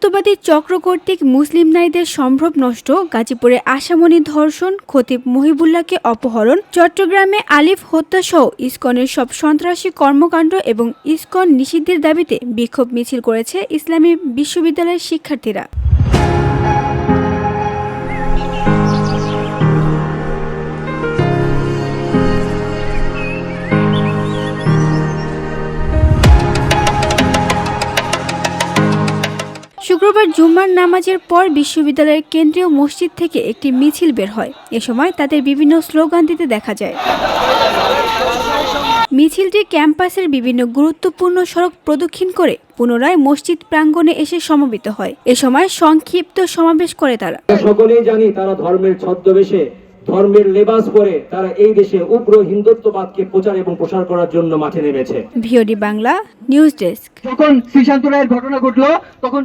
হিন্দুত্ববাদী চক্র কর্তৃক মুসলিম নারীদের সম্ভ্রম নষ্ট, গাজীপুরে আশামণি ধর্ষণ, খতিব মহিবুল্লাহকে অপহরণ, চট্টগ্রামে আলিফ হত্যাসহ ইসকনের সব সন্ত্রাসী কর্মকাণ্ড এবং ইসকন নিষিদ্ধের দাবিতে বিক্ষোভ মিছিল করেছে ইসলামী বিশ্ববিদ্যালয়ের শিক্ষার্থীরা। শুক্রবার জুম্মার নামাজের পর বিশ্ববিদ্যালয়ের কেন্দ্রীয় মসজিদ থেকে একটি মিছিল বের হয়। এ সময় তাদের বিভিন্ন স্লোগান দিতে দেখা যায়। মিছিলটি ক্যাম্পাসের বিভিন্ন গুরুত্বপূর্ণ সড়ক প্রদক্ষিণ করে পুনরায় মসজিদ প্রাঙ্গণে এসে সমবেত হয়। এ সময় সংক্ষিপ্ত সমাবেশ করে তারা। সকলেই জানি তারা ধর্মের ছদ্মবেশে, ধর্মের লেবাস পরে তারা এই দেশে উগ্র হিন্দুত্ববাদকে প্রচার এবং প্রসার করার জন্য মাঠে নেমেছে। VOD Bangla news desk. যখন শ্রীশান্ত রায়ের ঘটনা ঘটলো তখন